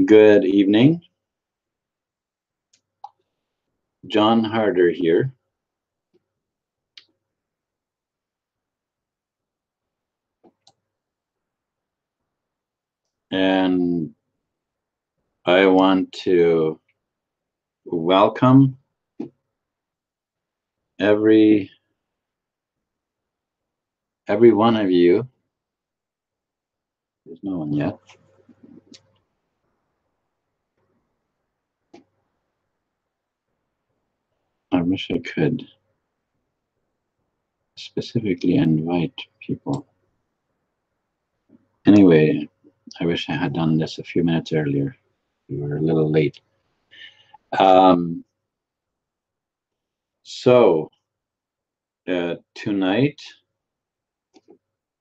Good evening. John Harder here. And I want to welcome every one of you. There's no one yet. I wish I could specifically invite people. Anyway, I wish I had done this a few minutes earlier. We were a little late. So tonight,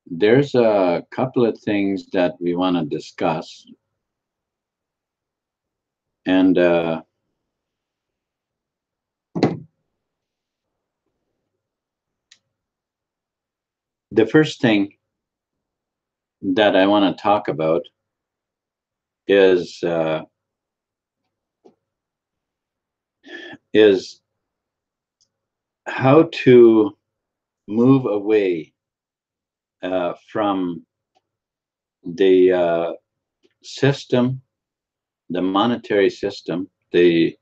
there's a couple of things that we want to discuss. And the first thing that I want to talk about is how to move away from the system, the monetary system, the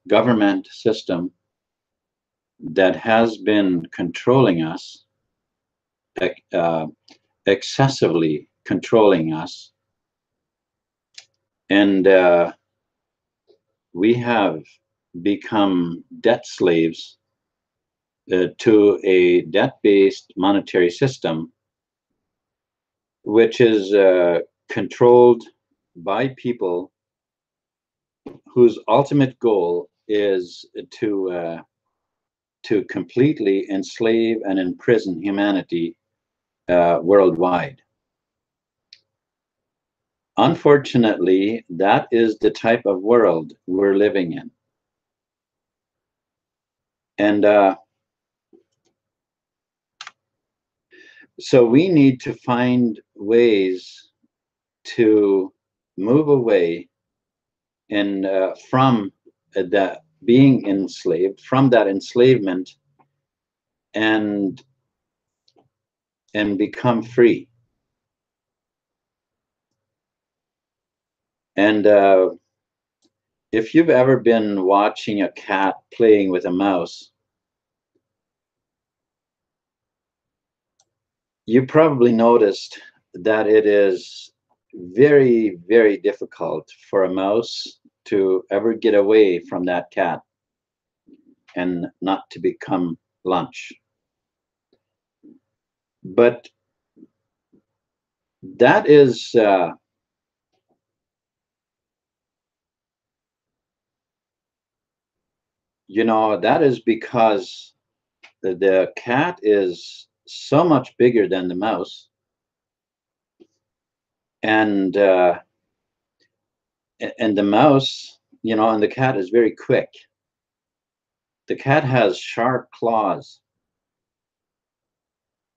government system that has been controlling us, excessively controlling us, and we have become debt slaves to a debt-based monetary system, which is controlled by people whose ultimate goal is to completely enslave and imprison humanity worldwide. Unfortunately, that is the type of world we're living in. And so we need to find ways to move away and from that being enslaved, from that enslavement, and become free. And if you've ever been watching a cat playing with a mouse, you probably noticed that it is very, very difficult for a mouse to ever get away from that cat and not to become lunch. But that is you know, that is because the cat is so much bigger than the mouse, and the mouse, you know, and the cat is very quick. The cat has sharp claws.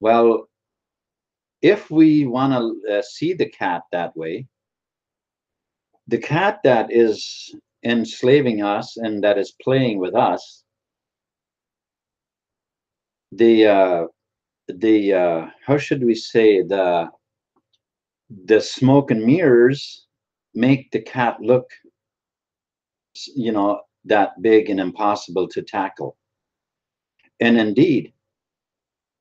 Well, if we want to see the cat that way, the cat that is enslaving us and that is playing with us, the how should we say, the smoke and mirrors make the cat look, you know, that big and impossible to tackle. And indeed,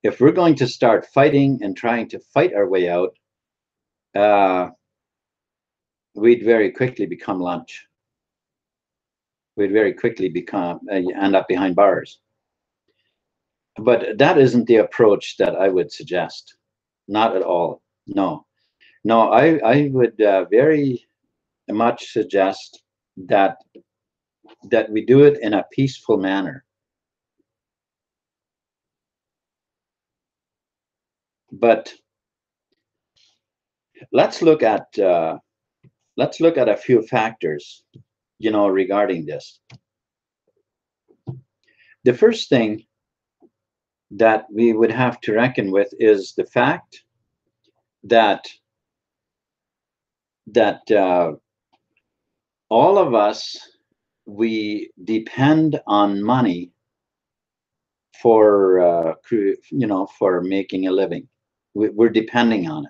if we're going to start fighting and trying to fight our way out, we'd very quickly become lunch. We'd very quickly become end up behind bars. But that isn't the approach that I would suggest. Not at all. No. No, I would very much suggest that we do it in a peaceful manner. But let's look at a few factors, you know, regarding this. The first thing that we would have to reckon with is the fact that that all of us, we depend on money for for making a living. We're depending on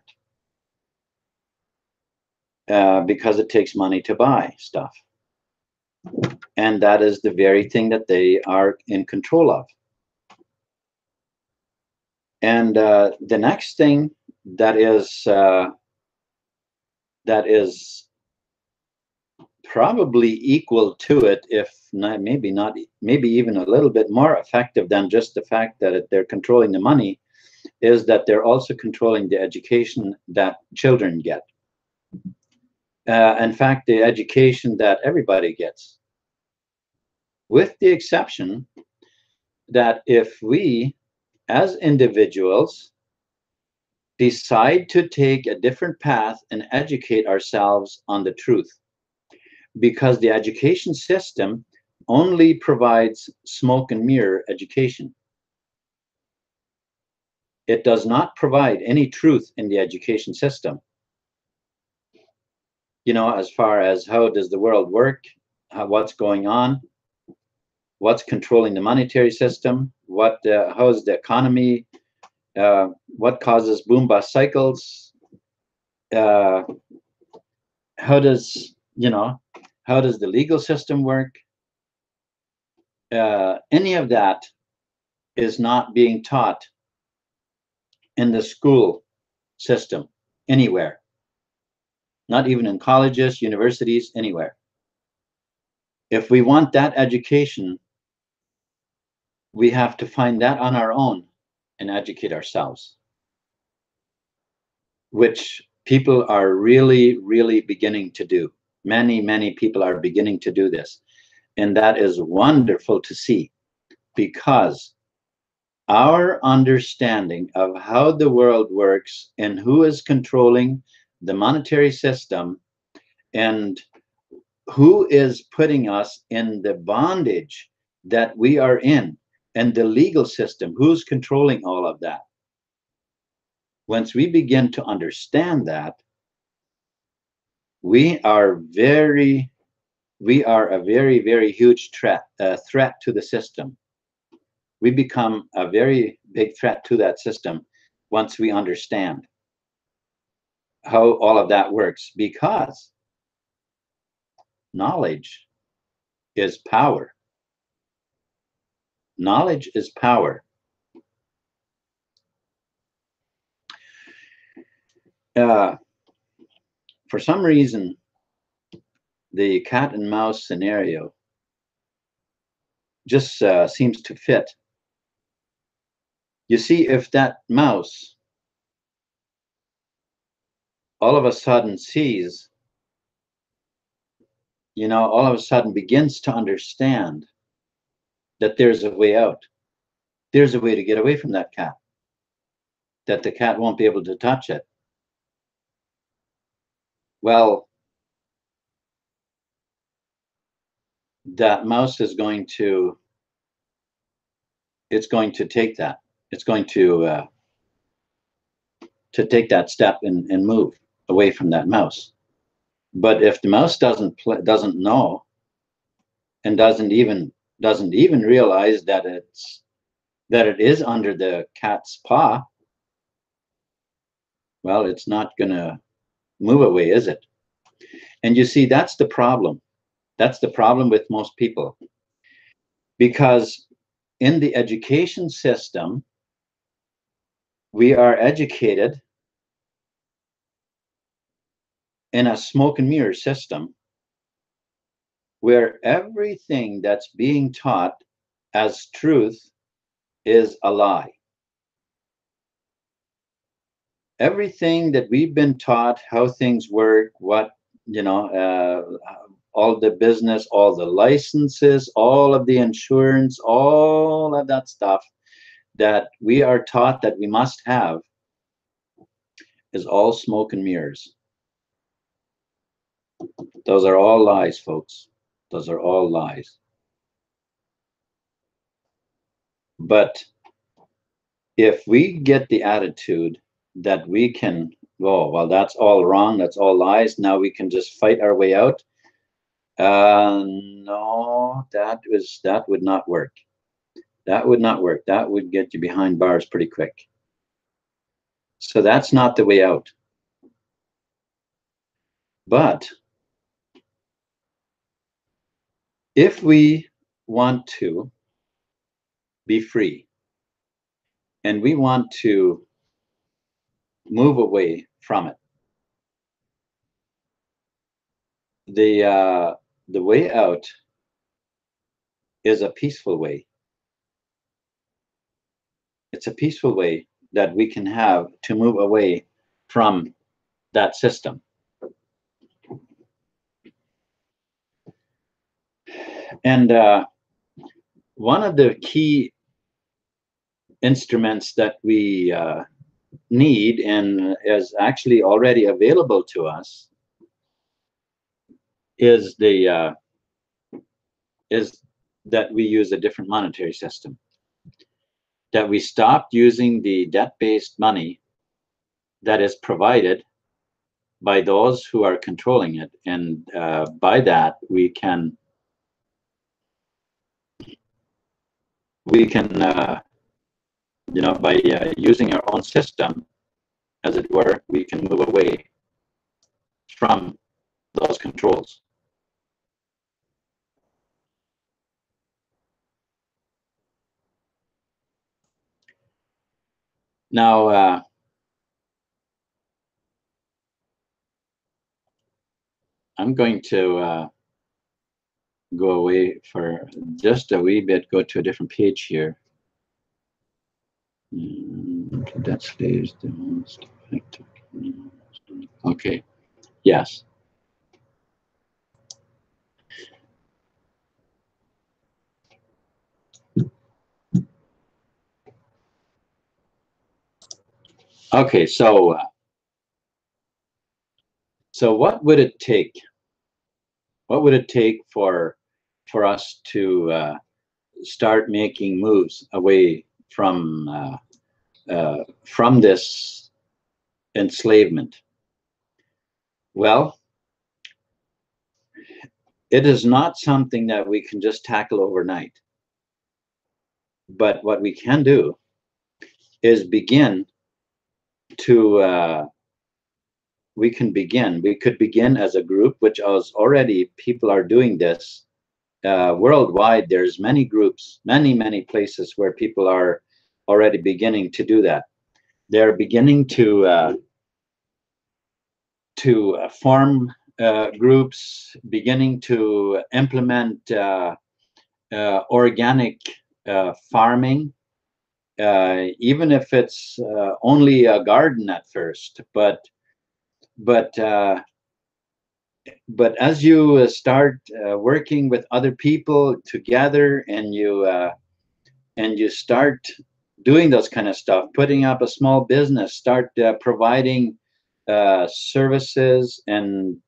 it because it takes money to buy stuff, and that is the very thing that they are in control of. And the next thing that is probably equal to it, if not, maybe even a little bit more effective than just the fact that they're controlling the money, is that they're also controlling the education that children get. In fact, the education that everybody gets, with the exception that if we, as individuals, decide to take a different path and educate ourselves on the truth, because the education system only provides smoke and mirror education. It does not provide any truth in the education system. As far as how does the world work, what's going on, what's controlling the monetary system, how is the economy, what causes boom bust cycles, how does the legal system work? Any of that is not being taught in the school system anywhere, not even in colleges, universities, anywhere. If we want that education, we have to find that on our own and educate ourselves, which people are really, really beginning to do. Many people are beginning to do this. And that is wonderful to see, because our understanding of how the world works and who is controlling the monetary system and who is putting us in the bondage that we are in, and the legal system, who's controlling all of that. Once we begin to understand that, we are a very, very huge threat to the system. We become a very big threat to that system once we understand how all of that works, because knowledge is power. Knowledge is power. For some reason, the cat and mouse scenario just seems to fit. You see, if that mouse all of a sudden sees, all of a sudden begins to understand that there's a way out, there's a way to get away from that cat, that the cat won't be able to touch it. Well, that mouse is going to take that. It's going to take that step and move away from that mouse. But if the mouse doesn't know and doesn't even realize that it is under the cat's paw, well, it's not going to move away, is it? And you see, that's the problem. That's the problem with most people, because in the education system, we are educated in a smoke and mirror system where everything that's being taught as truth is a lie. Everything that we've been taught, how things work, what, all the business, all the licenses, all of the insurance, all of that stuff that we are taught that we must have, is all smoke and mirrors. Those are all lies, folks. Those are all lies. But if we get the attitude that we can Oh, well, that's all wrong. That's all lies. Now we can just fight our way out. No, that would not work. That would not work. That would get you behind bars pretty quick. So that's not the way out. But if we want to be free and we want to move away from it, the way out is a peaceful way. It's a peaceful way that we can have to move away from that system. And one of the key instruments that we need and is actually already available to us is that we use a different monetary system. That we stopped using the debt-based money that is provided by those who are controlling it, and by that we can you know, by using our own system, as it were, we can move away from those controls. Now, I'm going to go away for just a wee bit, go to a different page here. That stays the most effective. Okay, yes. Okay, so what would it take? What would it take for us to start making moves away from this enslavement? Well, it is not something that we can just tackle overnight. But what we can do is begin to we could begin as a group, which is already, people are doing this worldwide. There's many groups, many places where people are already beginning to do that. They're beginning to form groups, beginning to implement organic farming, even if it's only a garden at first. But as you start working with other people together, and you start doing those kind of stuff, putting up a small business, start providing services and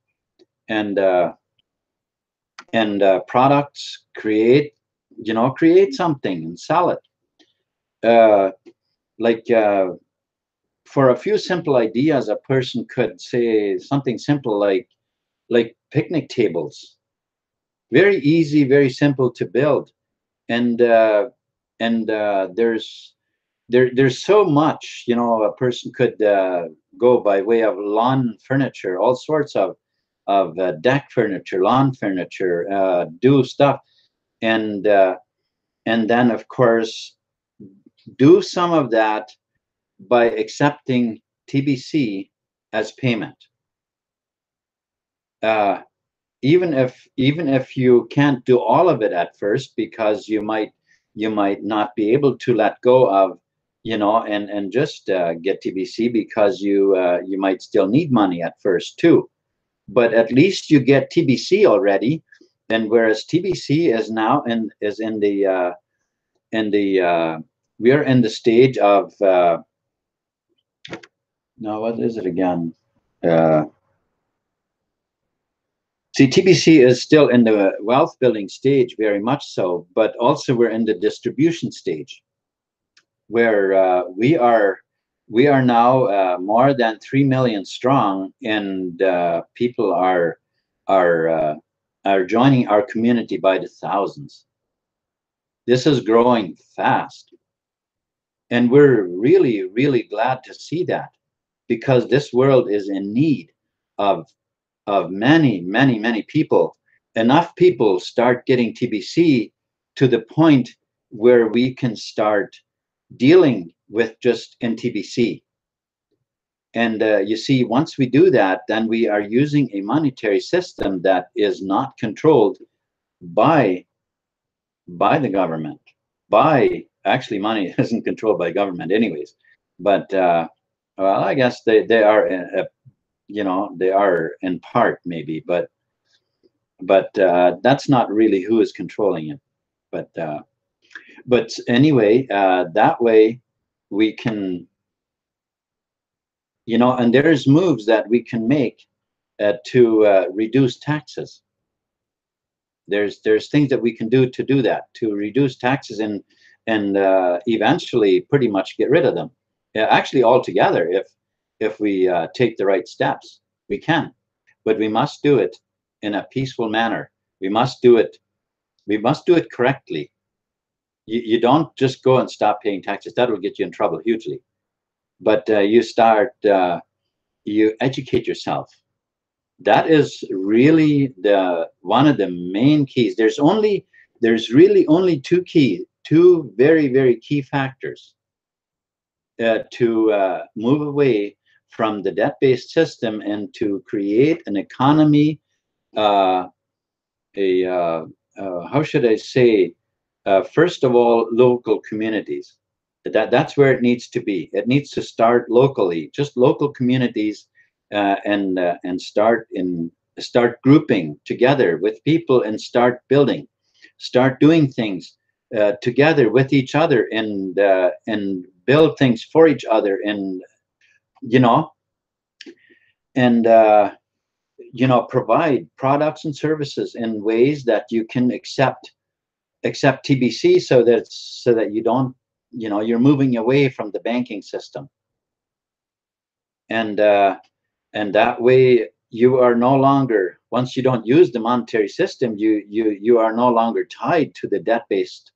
products, create something and sell it. For a few simple ideas, a person could say something simple like picnic tables. Very easy, very simple to build, and there's so much, a person could go by way of lawn furniture, all sorts of deck furniture, lawn furniture, do stuff, and then of course do some of that by accepting TBC as payment. Even if you can't do all of it at first, because you might not be able to let go of, and just get TBC, because you might still need money at first too. But at least you get TBC already, and whereas TBC is now we are in the stage of no, what is it again? See, TBC is still in the wealth building stage, very much so, but also we're in the distribution stage, where we are We are now more than 3 million strong, and people are joining our community by the thousands. This is growing fast, and we're really, really glad to see that, because this world is in need of many, many, many people. Enough people start getting TBC to the point where we can start dealing with just NTBC. And you see, once we do that, then we are using a monetary system that is not controlled by the government. Actually, money isn't controlled by government anyways. But well, I guess they are, you know, they are in part maybe, but that's not really who is controlling it. But anyway, that way we can, you know, and there's moves that we can make to reduce taxes. There's things that we can do to do that, to reduce taxes and eventually pretty much get rid of them. Actually, altogether, if we take the right steps, we can. But we must do it in a peaceful manner. We must do it. We must do it correctly. You don't just go and stop paying taxes. That will get you in trouble hugely. But you start, you educate yourself. That is really one of the main keys. There's really only two very, very key factors to move away from the debt-based system and to create an economy, how should I say, first of all, local communities. That's where it needs to be. It needs to start locally, just local communities, and start grouping together with people and start building, start doing things together with each other, and build things for each other, and you know, and provide products and services in ways that you can accept TBC, so that you don't, you know, you're moving away from the banking system, and that way you are no longer, once you don't use the monetary system, you are no longer tied to the debt-based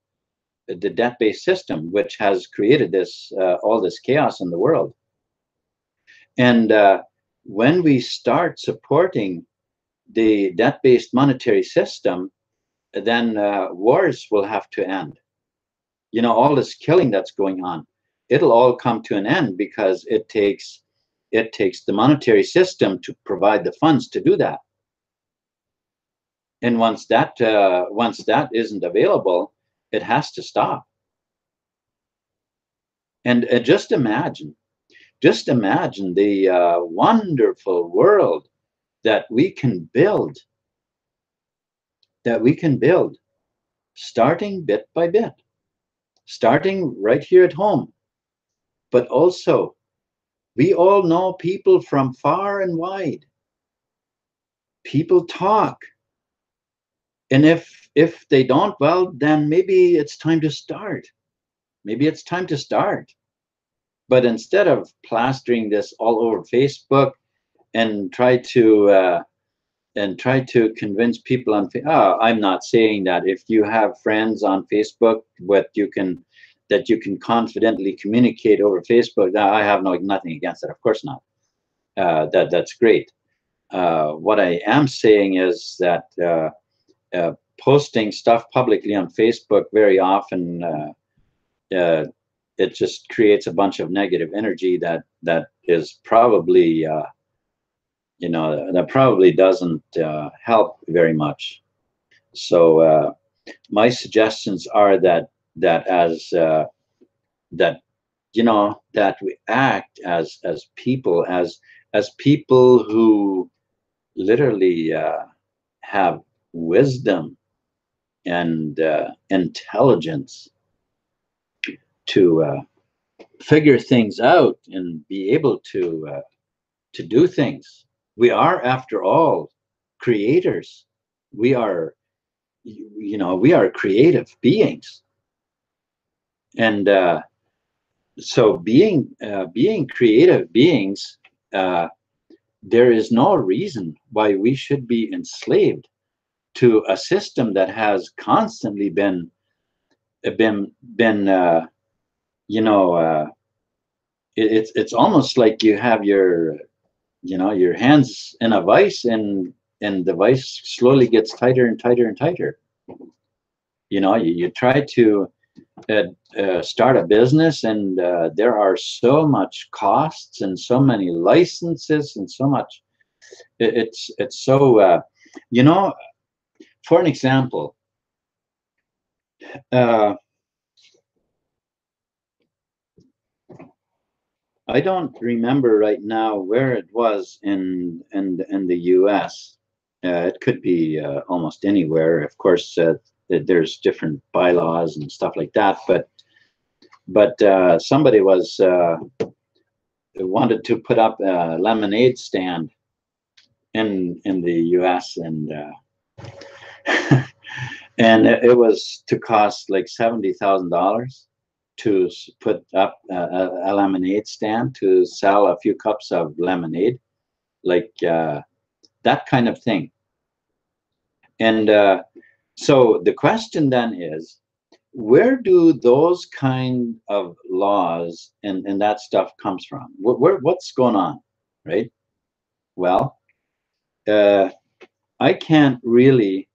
system, which has created this all this chaos in the world. And when we start supporting the debt-based monetary system, then wars will have to end. You know, all this killing that's going on, it'll all come to an end, because it takes the monetary system to provide the funds to do that. And once that isn't available, it has to stop. And just imagine the wonderful world that we can build, starting bit by bit, starting right here at home. But also, we all know people from far and wide. People talk. And if they don't, well, then maybe it's time to start. But instead of plastering this all over Facebook and try to convince people on, I'm not saying that if you have friends on Facebook that you can confidently communicate over Facebook, I have nothing against that. Of course not. That's great. What I am saying is that posting stuff publicly on Facebook very often, it just creates a bunch of negative energy that is probably, that probably doesn't help very much. So my suggestions are that we act as people, as people who literally have wisdom and intelligence to figure things out and be able to do things. We are, after all, creators. We are, we are creative beings, and So being creative beings, there is no reason why we should be enslaved to a system that has constantly been you know, it's almost like you have your, you know, your hands in a vice, and the vice slowly gets tighter and tighter and tighter. You know, you try to start a business, and there are so much costs and so many licenses and so much. It's so you know, for an example, uh, I don't remember right now where it was in the U.S. It could be almost anywhere. Of course, there's different bylaws and stuff like that. But somebody wanted to put up a lemonade stand in the U.S. and and it was to cost like $70,000 to put up a lemonade stand to sell a few cups of lemonade, like that kind of thing. And so the question then is, where do those kind of laws and that stuff comes from? What's going on, right? Well, I can't really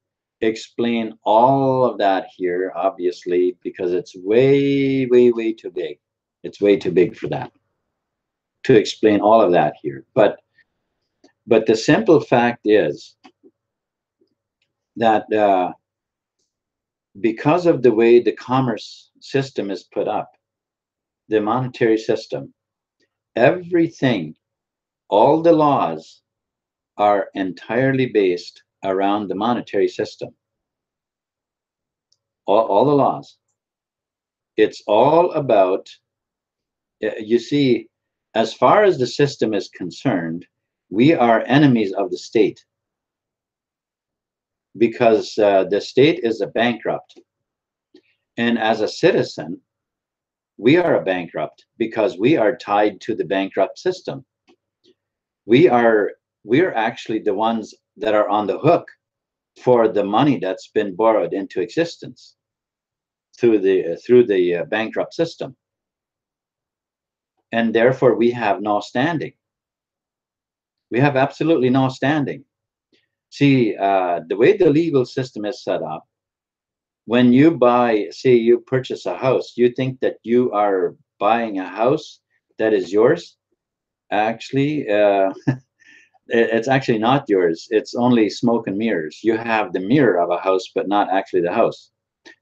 explain all of that here, obviously, because it's way, way, way too big. It's way too big for that, to explain all of that here. But the simple fact is that because of the way the commerce system is put up, the monetary system, everything, all the laws are entirely based around the monetary system. All the laws. It's all about, you see, as far as the system is concerned, we are enemies of the state, because the state is a bankrupt. And as a citizen, we are a bankrupt because we are tied to the bankrupt system. We're actually the ones that are on the hook for the money that's been borrowed into existence through the bankrupt system. And therefore we have no standing. We have absolutely no standing. See, the way the legal system is set up, when you buy, say you purchase a house, you think that you are buying a house that is yours. Actually, it's actually not yours. It's only smoke and mirrors. You have the mirror of a house, but not actually the house.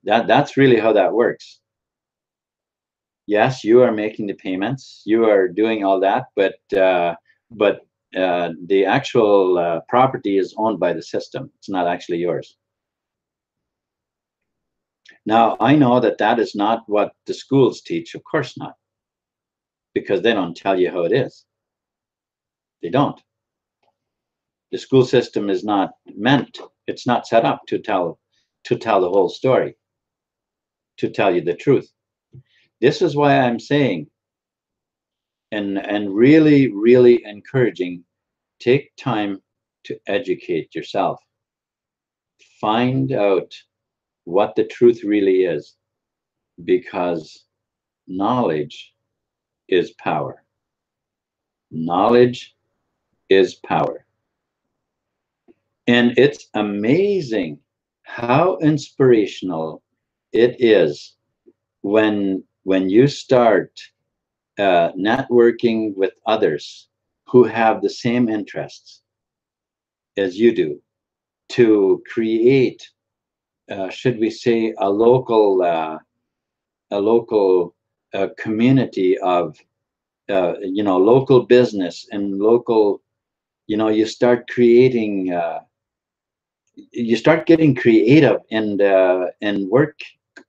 That's really how that works. Yes, you are making the payments, you are doing all that, but the actual property is owned by the system. It's not actually yours. Now, I know that that is not what the schools teach. Of course not, because they don't tell you how it is. They don't. The school system is not meant, it's not set up to tell the whole story, to tell you the truth. This is why I'm saying, and really, really encouraging, take time to educate yourself. Find out what the truth really is, because knowledge is power. Knowledge is power. And it's amazing how inspirational it is when you start networking with others who have the same interests as you do, to create, should we say, a local community of local business and local, you start creating, you start getting creative and work,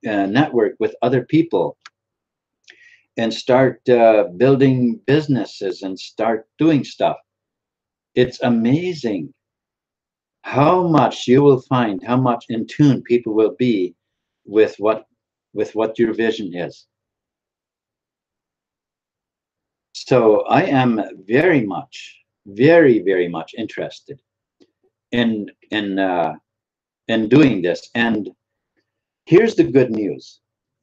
network with other people, and start building businesses and start doing stuff. It's amazing how much you will find, how much in tune people will be with what your vision is. So I am very much interested in doing this. And here's the good news.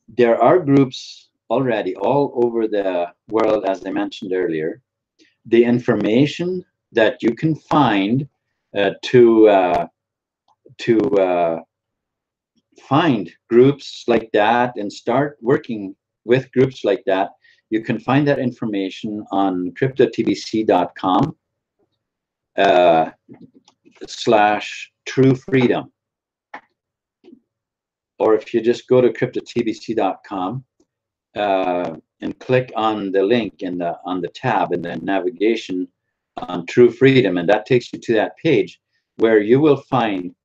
There are groups already all over the world, as I mentioned earlier. The information that you can find to find groups like that and start working with groups like that, you can find that information on CryptoTBC.com /true freedom. Or if you just go to CryptoTBC.com and click on the link on the tab in the navigation on True Freedom, and that takes you to that page where you will find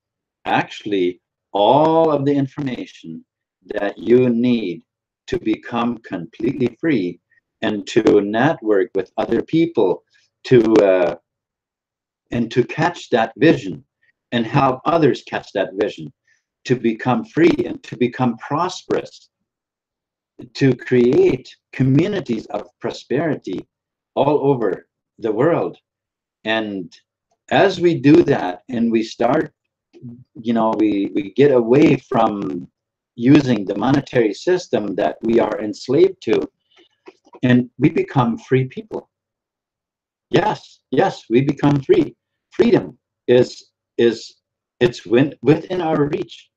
actually all of the information that you need to become completely free and to network with other people and to catch that vision and help others catch that vision, to become free and to become prosperous, to create communities of prosperity all over the world. And as we do that and we start, we get away from using the monetary system that we are enslaved to, and we become free people. Yes, we become free. Freedom it's within our reach.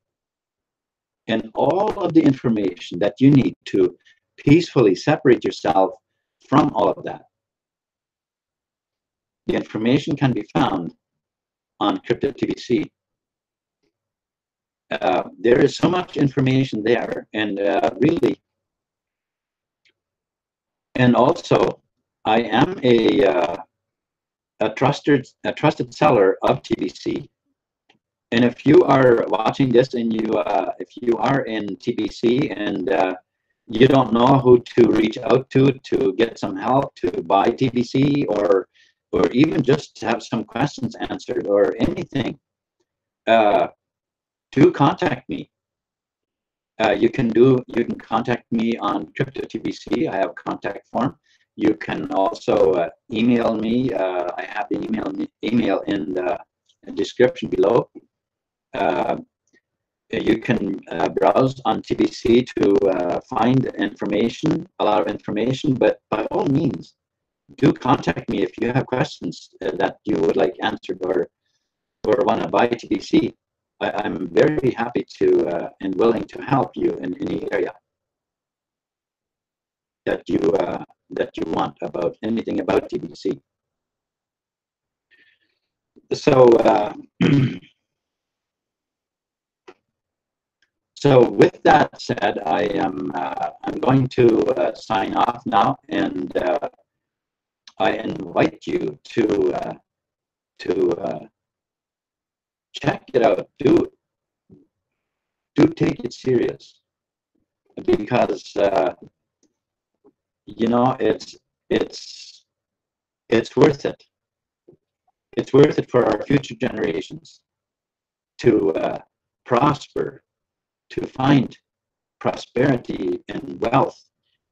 And all of the information that you need to peacefully separate yourself from all of that, the information can be found on CryptoTBC. There is so much information there, and really, and also, I am a trusted seller of TBC. And if you are watching this and if you are in TBC and you don't know who to reach out to get some help to buy TBC, or even just to have some questions answered or anything, do contact me. You can contact me on CryptoTBC. I have a contact form. You can also email me. I have the email in the description below. You can browse on TBC to find information, a lot of information, but by all means, do contact me if you have questions that you would like answered or want to buy TBC. I'm very happy to and willing to help you in any area that you want about anything about TBC. So so with that said, I'm going to sign off now, and I invite you to check it out. Do take it serious, because it's worth it. It's worth it for our future generations to prosper, to find prosperity and wealth.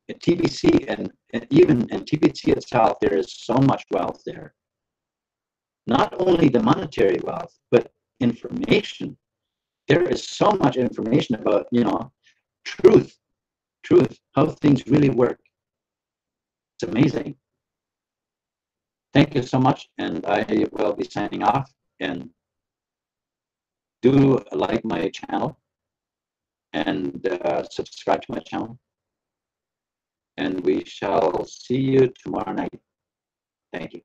At TBC and even in TBC itself, there is so much wealth there. Not only the monetary wealth, but information. There is so much information about, truth, how things really work. It's amazing. Thank you so much, and I will be signing off. And do like my channel and subscribe to my channel. And we shall see you tomorrow night. Thank you.